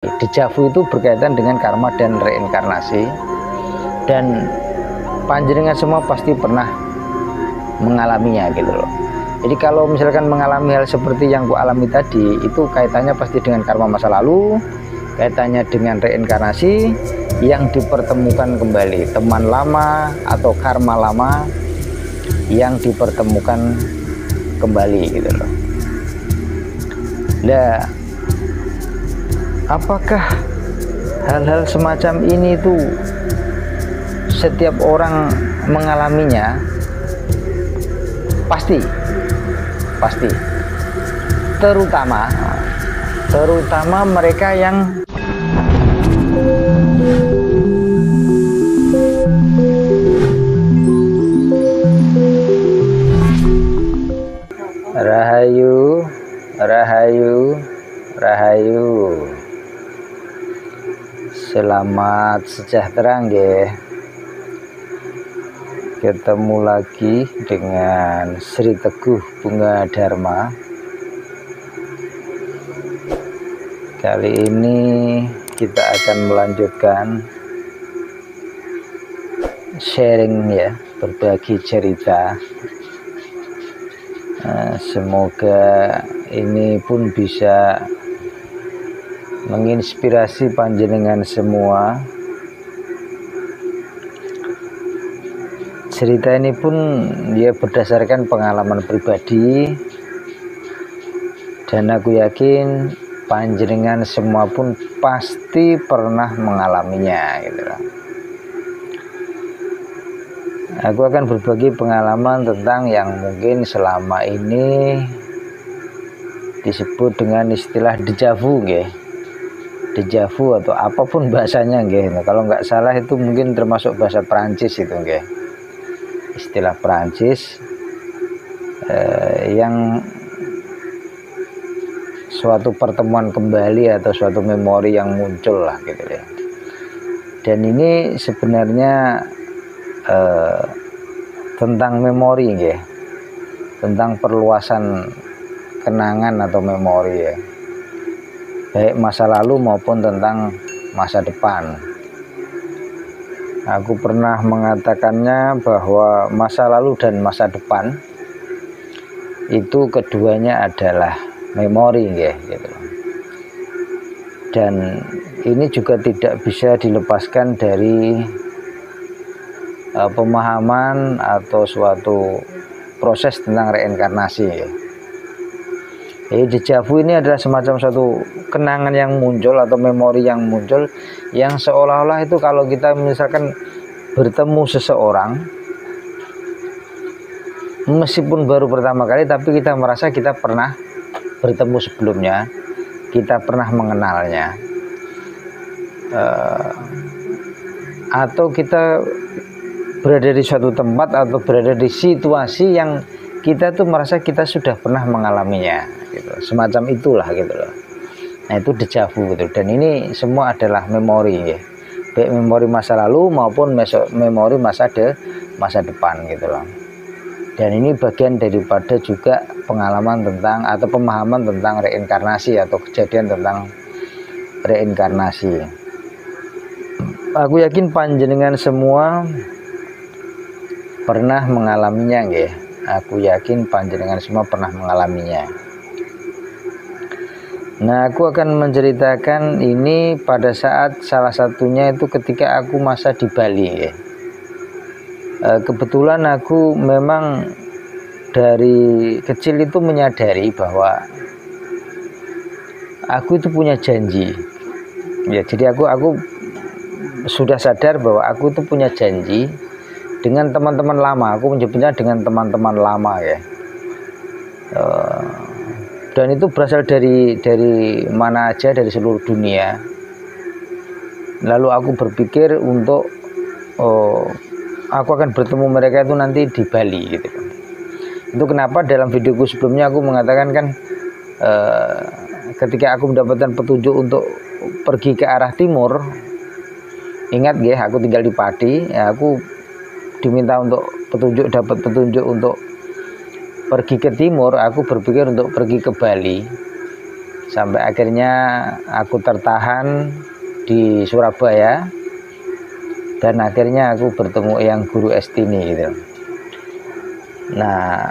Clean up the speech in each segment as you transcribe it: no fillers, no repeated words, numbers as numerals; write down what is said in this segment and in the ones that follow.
Dejavu itu berkaitan dengan karma dan reinkarnasi, dan panjenengan semua pasti pernah mengalaminya gitu loh. Jadi kalau misalkan mengalami hal seperti yang ku alami tadi, itu kaitannya pasti dengan karma masa lalu, kaitannya dengan reinkarnasi yang dipertemukan kembali, teman lama atau karma lama yang dipertemukan kembali gitu loh. Nah, apakah hal-hal semacam ini tuh setiap orang mengalaminya? Pasti terutama mereka yang Rahayu. Selamat sejahtera nggih. Ketemu lagi dengan Sri Teguh Bunga Dharma. Kali ini kita akan melanjutkan sharing ya, berbagi cerita. Semoga ini pun bisa menginspirasi panjenengan semua. Cerita ini pun dia berdasarkan pengalaman pribadi, dan aku yakin panjenengan semua pun pasti pernah mengalaminya gitu loh. Aku akan berbagi pengalaman tentang yang mungkin selama ini disebut dengan istilah dejavu nggih. Dejavu atau apapun bahasanya nggih. Kalau nggak salah itu mungkin termasuk bahasa Perancis itu nggih. Istilah Perancis yang suatu pertemuan kembali atau suatu memori yang muncul lah gitu ya. Dan ini sebenarnya tentang memori ya, tentang perluasan kenangan atau memori ya, baik masa lalu maupun tentang masa depan. Aku pernah mengatakannya bahwa masa lalu dan masa depan itu keduanya adalah memori ya, gitu. Dan ini juga tidak bisa dilepaskan dari pemahaman atau suatu proses tentang reinkarnasi ya. Jadi dejavu ini adalah semacam suatu kenangan yang muncul atau memori yang muncul, yang seolah-olah itu kalau kita misalkan bertemu seseorang, meskipun baru pertama kali, tapi kita merasa kita pernah bertemu sebelumnya, kita pernah mengenalnya, atau kita berada di suatu tempat atau berada di situasi yang kita tuh merasa kita sudah pernah mengalaminya gitu. Semacam itulah gitu loh. Nah, itu dejavu gitu. Dan ini semua adalah memori ya. Baik memori masa lalu maupun memori masa depan gitu loh. Dan ini bagian daripada juga pengalaman tentang atau pemahaman tentang reinkarnasi atau kejadian tentang reinkarnasi. Aku yakin panjenengan semua pernah mengalaminya nggih. Aku yakin panjenengan semua pernah mengalaminya. Nah, aku akan menceritakan ini pada saat salah satunya itu ketika aku masa di Bali nggih. Kebetulan aku memang dari kecil itu menyadari bahwa aku itu punya janji. Ya, jadi aku sudah sadar bahwa aku itu punya janji dengan teman-teman lama. Aku menyebutnya dengan teman-teman lama ya. Dan itu berasal dari mana aja, dari seluruh dunia. Lalu aku berpikir untuk aku akan bertemu mereka itu nanti di Bali gitu. Itu kenapa dalam videoku sebelumnya aku mengatakan kan ketika aku mendapatkan petunjuk untuk pergi ke arah timur, ingat ya, aku tinggal di Pati ya, aku diminta untuk dapat petunjuk untuk pergi ke timur. Aku berpikir untuk pergi ke Bali. sampai akhirnya aku tertahan di Surabaya dan akhirnya aku bertemu yang guru Estini gitu. Nah,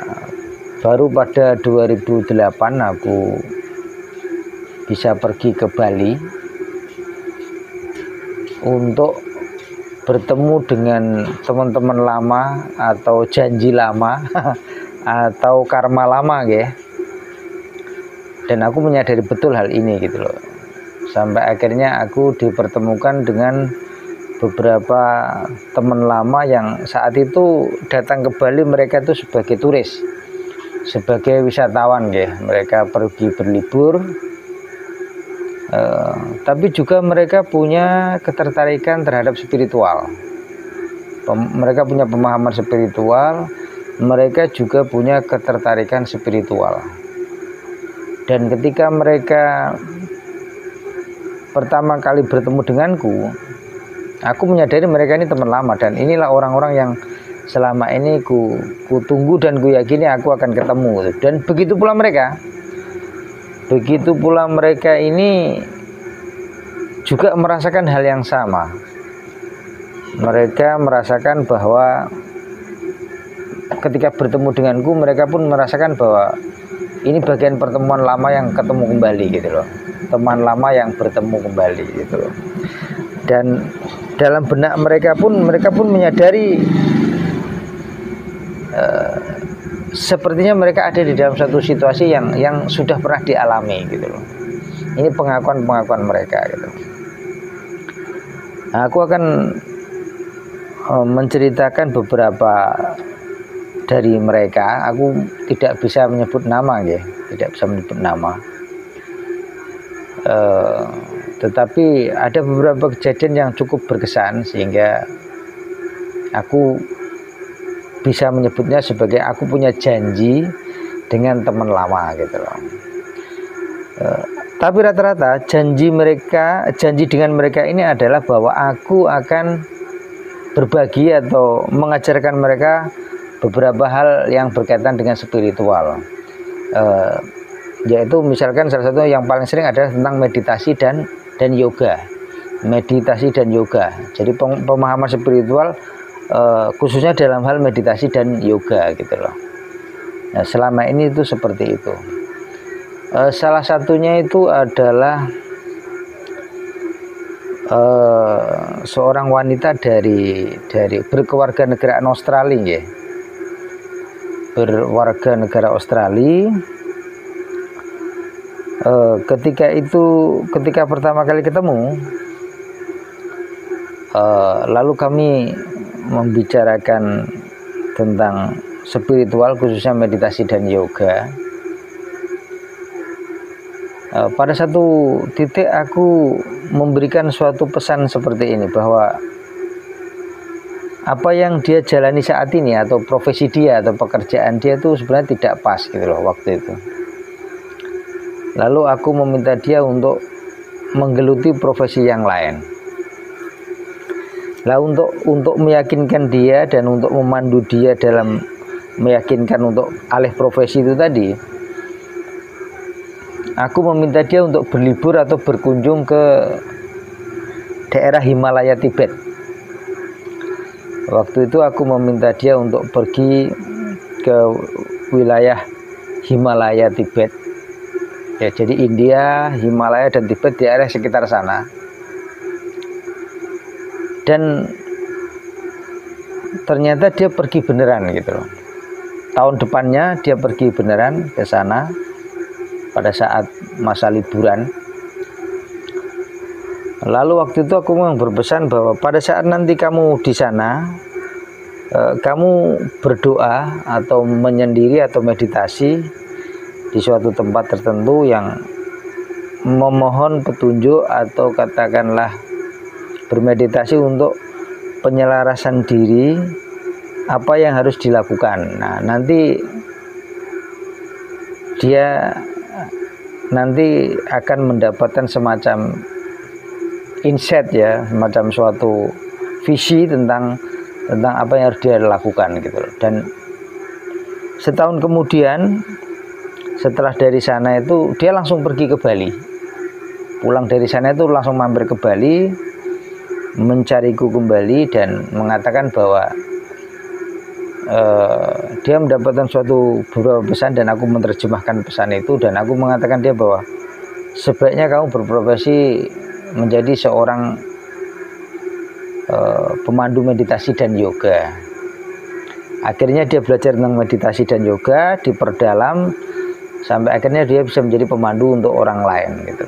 baru pada 2008 aku bisa pergi ke Bali untuk bertemu dengan teman-teman lama atau janji lama atau karma lama ya. Dan aku menyadari betul hal ini gitu loh. Sampai akhirnya aku dipertemukan dengan beberapa teman lama yang saat itu datang ke Bali. Mereka itu sebagai turis, sebagai wisatawan ya. Mereka pergi berlibur, tapi juga mereka punya ketertarikan terhadap spiritual. Mereka punya pemahaman spiritual, mereka juga punya ketertarikan spiritual. Dan ketika mereka pertama kali bertemu denganku, aku menyadari mereka ini teman lama, dan inilah orang-orang yang selama ini ku tunggu dan ku yakini aku akan ketemu. Dan begitu pula mereka ini juga merasakan hal yang sama. Mereka merasakan bahwa ketika bertemu denganku, mereka pun merasakan bahwa ini bagian pertemuan lama yang ketemu kembali gitu loh. Teman lama yang bertemu kembali gitu loh. Dan dalam benak mereka pun menyadari sepertinya mereka ada di dalam satu situasi yang sudah pernah dialami gitu loh. Ini pengakuan mereka gitu. Nah, aku akan menceritakan beberapa dari mereka. Aku tidak bisa menyebut nama ya, tidak bisa menyebut nama. Tetapi ada beberapa kejadian yang cukup berkesan sehingga aku bisa menyebutnya sebagai aku punya janji dengan teman lama gitu loh. Tapi rata-rata janji dengan mereka ini adalah bahwa aku akan berbagi atau mengajarkan mereka beberapa hal yang berkaitan dengan spiritual, yaitu misalkan salah satu yang paling sering adalah tentang meditasi dan yoga. Meditasi dan yoga. Jadi pemahaman spiritual khususnya dalam hal meditasi dan yoga gitu loh. Nah, selama ini itu seperti itu. Salah satunya itu adalah seorang wanita dari berkewarganegaraan Australia ya. Berwarga negara Australia. Ketika pertama kali ketemu, lalu kami membicarakan tentang spiritual khususnya meditasi dan yoga. Pada satu titik aku memberikan suatu pesan seperti ini, bahwa apa yang dia jalani saat ini atau profesi dia atau pekerjaan dia itu sebenarnya tidak pas gitu loh waktu itu. Lalu aku meminta dia untuk menggeluti profesi yang lain. Lah untuk meyakinkan dia dan untuk memandu dia dalam meyakinkan untuk alih profesi itu tadi, aku meminta dia untuk berlibur atau berkunjung ke daerah Himalaya Tibet. Waktu itu aku meminta dia untuk pergi ke wilayah Himalaya Tibet. Ya, jadi India, Himalaya dan Tibet di area sekitar sana. Dan ternyata dia pergi beneran gitu loh. Tahun depannya dia pergi beneran ke sana pada saat masa liburan. Lalu waktu itu aku memang berpesan bahwa pada saat nanti kamu di sana, kamu berdoa atau menyendiri atau meditasi di suatu tempat tertentu yang memohon petunjuk atau katakanlah bermeditasi untuk penyelarasan diri apa yang harus dilakukan. Nah, nanti dia akan mendapatkan semacam insight ya, semacam suatu visi tentang apa yang harus dia lakukan gitu loh. Dan setahun kemudian setelah dari sana itu dia langsung pergi ke Bali. Pulang dari sana itu langsung mampir ke Bali, mencariku kembali dan mengatakan bahwa dia mendapatkan suatu beberapa pesan dan aku menerjemahkan pesan itu, dan aku mengatakan dia bahwa sebaiknya kamu berprofesi menjadi seorang pemandu meditasi dan yoga. Akhirnya dia belajar tentang meditasi dan yoga, diperdalam sampai akhirnya dia bisa menjadi pemandu untuk orang lain gitu.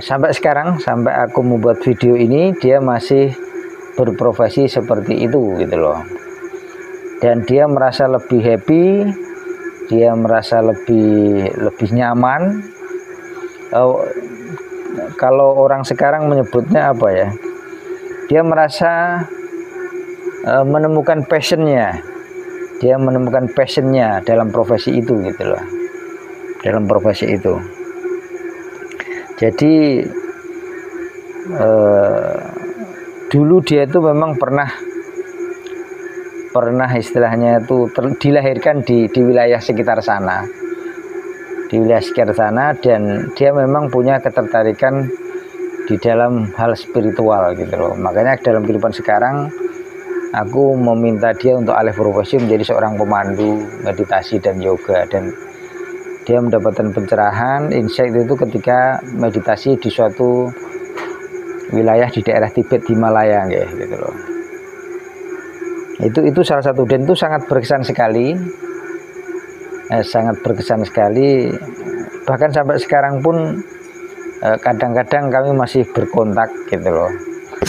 Sampai sekarang, sampai aku membuat video ini, dia masih berprofesi seperti itu gitu loh. Dan dia merasa lebih happy, dia merasa lebih nyaman. Kalau orang sekarang menyebutnya apa ya? Dia merasa menemukan passionnya. Dia menemukan passionnya dalam profesi itu gitu loh. Dalam profesi itu. Jadi dulu dia itu memang pernah istilahnya itu dilahirkan di wilayah sekitar sana, dan dia memang punya ketertarikan di dalam hal spiritual gitu loh. Makanya dalam kehidupan sekarang aku meminta dia untuk alih profesi menjadi seorang pemandu meditasi dan yoga, dan dia mendapatkan pencerahan, insight itu ketika meditasi di suatu wilayah di daerah Tibet Himalaya gitu loh. Itu salah satu, dan itu sangat berkesan sekali, sangat berkesan sekali. Bahkan sampai sekarang pun kadang-kadang kami masih berkontak gitu loh.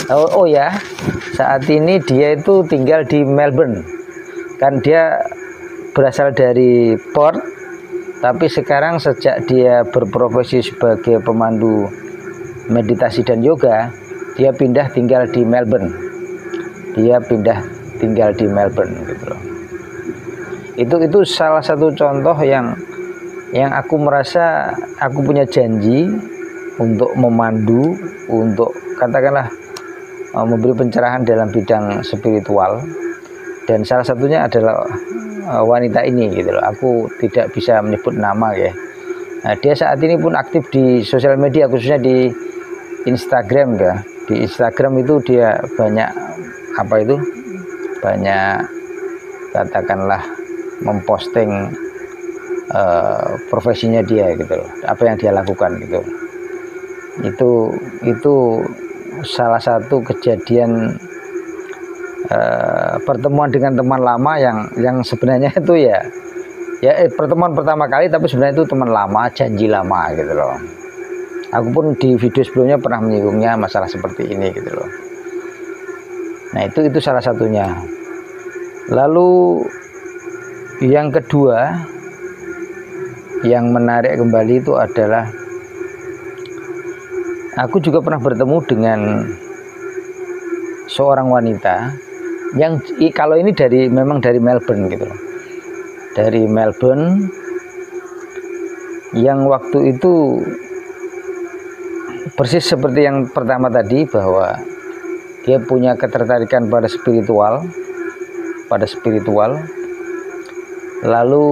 Oh ya, saat ini dia itu tinggal di Melbourne, kan dia berasal dari Perth, tapi sekarang sejak dia berprofesi sebagai pemandu meditasi dan yoga, dia pindah tinggal di Melbourne. Gitu loh. Itu salah satu contoh yang aku merasa aku punya janji untuk memandu, untuk katakanlah memberi pencerahan dalam bidang spiritual, dan salah satunya adalah wanita ini gitu loh. Aku tidak bisa menyebut nama ya. Nah, dia saat ini pun aktif di sosial media, khususnya di Instagram ya. Di Instagram itu dia banyak katakanlah memposting profesinya dia gitu loh, apa yang dia lakukan gitu. Itu salah satu kejadian pertemuan dengan teman lama yang sebenarnya itu ya pertemuan pertama kali, tapi sebenarnya itu teman lama, janji lama gitu loh. Aku pun di video sebelumnya pernah menyinggungnya masalah seperti ini gitu loh. Nah itu salah satunya. Lalu yang kedua yang menarik kembali itu adalah aku juga pernah bertemu dengan seorang wanita yang kalau ini memang dari Melbourne gitu loh. Dari Melbourne, yang waktu itu persis seperti yang pertama tadi, bahwa dia punya ketertarikan pada spiritual, lalu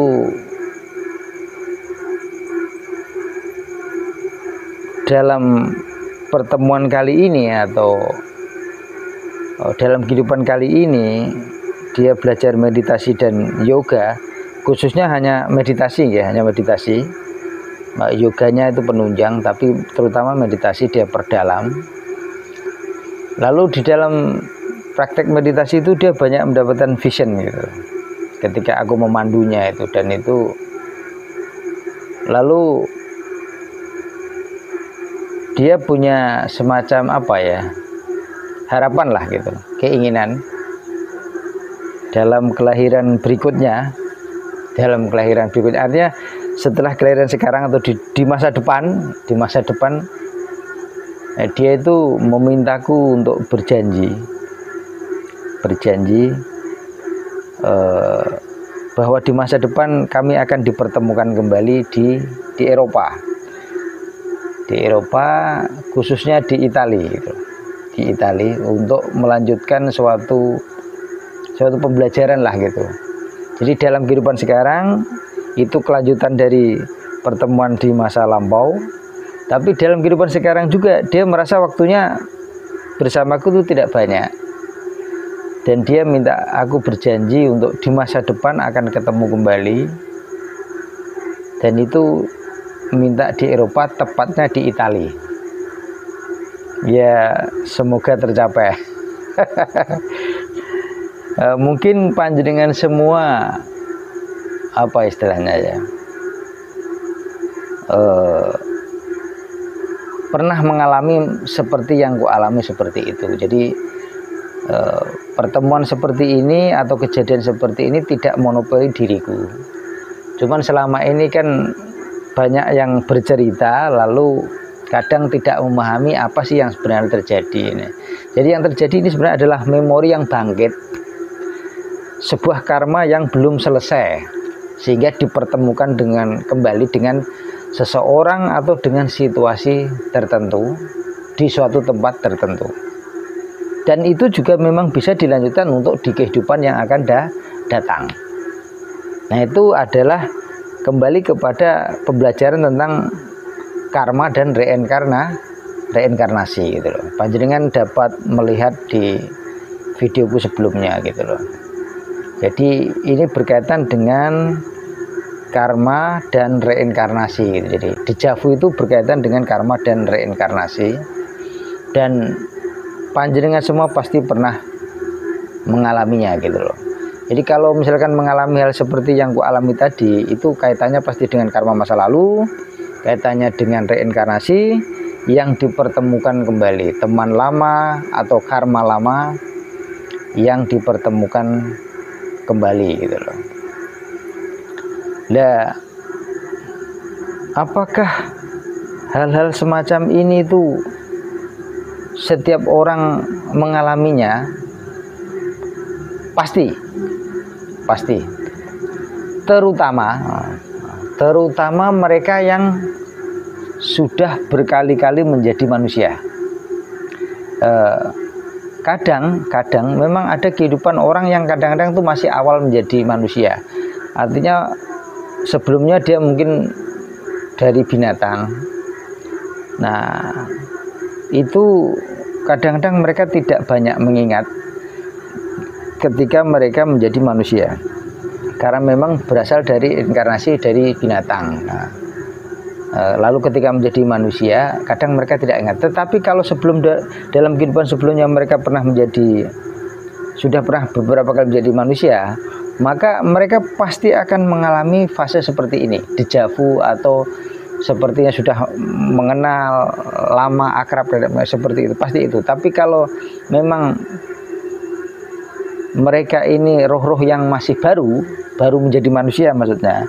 dalam pertemuan kali ini atau dalam kehidupan kali ini dia belajar meditasi dan yoga, khususnya hanya meditasi ya, yoganya itu penunjang, tapi terutama meditasi dia perdalam. Lalu di dalam praktek meditasi itu dia banyak mendapatkan vision gitu ketika aku memandunya itu, dan itu lalu dia punya semacam harapan lah gitu, keinginan dalam kelahiran berikutnya, artinya setelah kelahiran sekarang atau di masa depan, dia itu memintaku untuk berjanji bahwa di masa depan kami akan dipertemukan kembali di Eropa, khususnya di Italia gitu. Di Italia untuk melanjutkan suatu pembelajaran lah gitu. Jadi dalam kehidupan sekarang itu kelanjutan dari pertemuan di masa lampau. Tapi dalam kehidupan sekarang juga dia merasa waktunya bersamaku itu tidak banyak, dan dia minta aku berjanji untuk di masa depan akan ketemu kembali, dan itu minta di Eropa, tepatnya di Italia. Ya semoga tercapai. Mungkin panjenengan semua apa istilahnya ya, pernah mengalami seperti yang ku alami seperti itu. Jadi pertemuan seperti ini atau kejadian seperti ini tidak monopoli diriku. Cuman selama ini kan banyak yang bercerita lalu kadang tidak memahami apa sih yang sebenarnya terjadi ini. Jadi yang terjadi ini sebenarnya adalah memori yang bangkit, sebuah karma yang belum selesai, sehingga dipertemukan kembali dengan seseorang atau dengan situasi tertentu di suatu tempat tertentu. Dan itu juga memang bisa dilanjutkan untuk di kehidupan yang akan datang. Nah, itu adalah kembali kepada pembelajaran tentang karma dan reinkarnasi gitu loh. Panjenengan dapat melihat di videoku sebelumnya gitu loh. Jadi ini berkaitan dengan karma dan reinkarnasi gitu. Jadi dejavu itu berkaitan dengan karma dan reinkarnasi, dan panjenengan semua pasti pernah mengalaminya gitu loh. Jadi kalau misalkan mengalami hal seperti yang ku alami tadi, itu kaitannya pasti dengan karma masa lalu, kaitannya dengan reinkarnasi yang dipertemukan kembali, teman lama atau karma lama yang dipertemukan kembali gitu loh. Nah, apakah hal-hal semacam ini tuh setiap orang mengalaminya? Pasti. Terutama mereka yang sudah berkali-kali menjadi manusia. Kadang memang ada kehidupan orang yang kadang-kadang tuh masih awal menjadi manusia. Artinya sebelumnya dia mungkin dari binatang. Nah, itu kadang-kadang mereka tidak banyak mengingat ketika mereka menjadi manusia, karena memang berasal dari inkarnasi dari binatang. Nah, lalu ketika menjadi manusia kadang mereka tidak ingat. Tetapi kalau dalam kehidupan sebelumnya mereka sudah pernah beberapa kali menjadi manusia, maka mereka pasti akan mengalami fase seperti ini, dejavu, atau sepertinya sudah mengenal lama, akrab, seperti itu, pasti itu. Tapi kalau memang mereka ini roh-roh yang masih baru menjadi manusia maksudnya,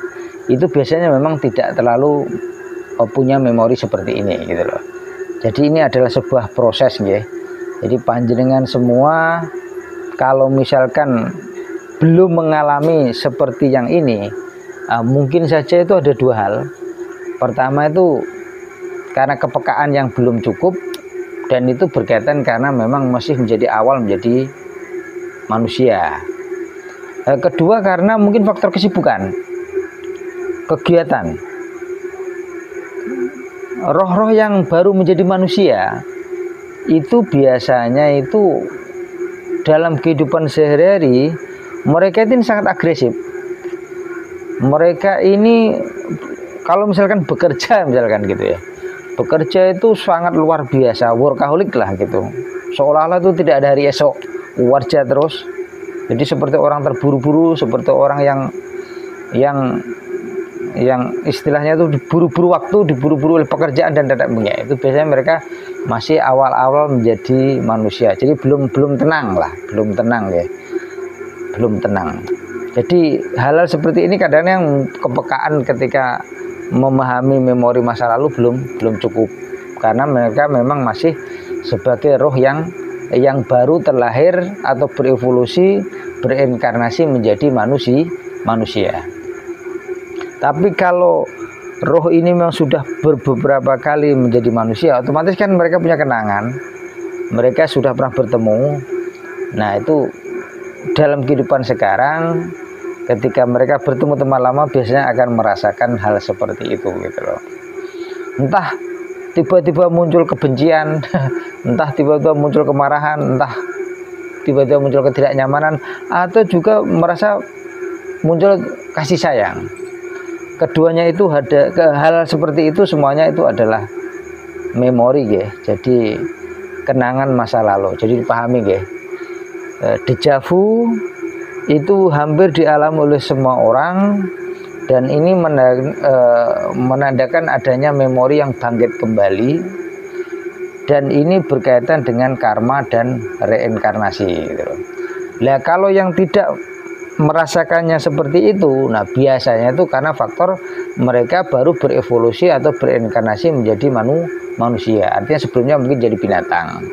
itu biasanya memang tidak terlalu punya memori seperti ini gitu loh. Jadi ini adalah sebuah proses ya. Jadi panjenengan semua kalau misalkan belum mengalami seperti yang ini, mungkin saja itu ada dua hal. Pertama itu karena kepekaan yang belum cukup, dan itu berkaitan karena memang masih menjadi awal menjadi manusia. Kedua karena mungkin faktor kesibukan, kegiatan. Roh-roh yang baru menjadi manusia itu biasanya itu dalam kehidupan sehari-hari mereka ini sangat agresif. Mereka ini kalau misalkan bekerja misalkan gitu ya, bekerja itu sangat luar biasa, workaholic lah gitu, seolah-olah itu tidak ada hari esok, kerja terus. Jadi seperti orang terburu-buru, seperti orang yang istilahnya itu diburu-buru waktu, diburu-buru oleh pekerjaan dan tidak punya. Itu biasanya mereka masih awal-awal menjadi manusia. Jadi belum tenang lah, belum tenang ya, belum tenang. Jadi hal-hal seperti ini kadang-kadang kepekaan ketika memahami memori masa lalu belum cukup, karena mereka memang masih sebagai roh yang baru terlahir atau berevolusi, berinkarnasi menjadi manusia. Tapi kalau roh ini memang sudah beberapa kali menjadi manusia, otomatis kan mereka punya kenangan, mereka sudah pernah bertemu. Nah itu dalam kehidupan sekarang ketika mereka bertemu teman lama biasanya akan merasakan hal seperti itu gitu loh. Entah tiba-tiba muncul kebencian, entah tiba-tiba muncul kemarahan, entah tiba-tiba muncul ketidaknyamanan, atau juga merasa muncul kasih sayang. Keduanya itu ada hal seperti itu, semuanya itu adalah memori ya. Jadi kenangan masa lalu. Jadi dipahami ya. Deja vu itu hampir dialami oleh semua orang, dan ini menandakan adanya memori yang bangkit kembali, dan ini berkaitan dengan karma dan reinkarnasi gitu. Nah, kalau yang tidak merasakannya seperti itu, nah biasanya itu karena faktor mereka baru berevolusi atau bereinkarnasi menjadi manusia, artinya sebelumnya mungkin jadi binatang.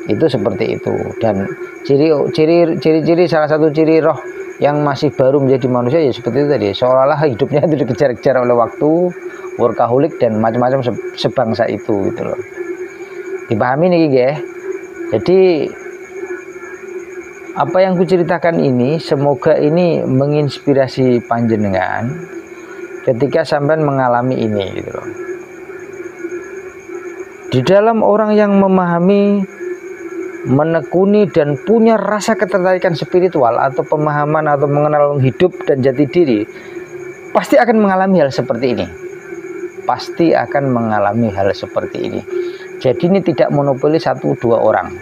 Itu seperti itu. Dan ciri-ciri salah satu ciri roh yang masih baru menjadi manusia ya seperti itu tadi, seolah-olah hidupnya itu dikejar-kejar oleh waktu, workaholic dan macam-macam sebangsa itu gitu loh. Dipahami nih ya. Jadi apa yang kuceritakan ini semoga ini menginspirasi panjenengan ketika sampean mengalami ini gitu loh. Di dalam orang yang memahami, menekuni dan punya rasa ketertarikan spiritual atau pemahaman atau mengenal hidup dan jati diri, pasti akan mengalami hal seperti ini. Pasti akan mengalami hal seperti ini. Jadi ini tidak monopoli 1-2 orang.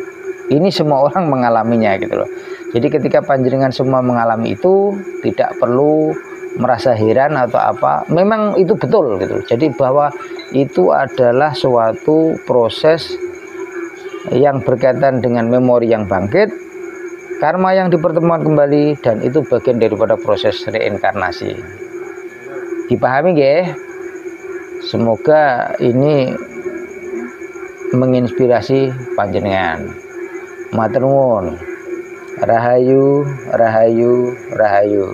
Ini semua orang mengalaminya gitu loh. Jadi ketika panjenengan semua mengalami itu, tidak perlu merasa heran atau apa. Memang itu betul gitu. Jadi bahwa itu adalah suatu proses yang berkaitan dengan memori yang bangkit, karma yang dipertemukan kembali, dan itu bagian daripada proses reinkarnasi. Dipahami ya? Semoga ini menginspirasi panjenengan. Matur nuwun. Rahayu, rahayu, rahayu.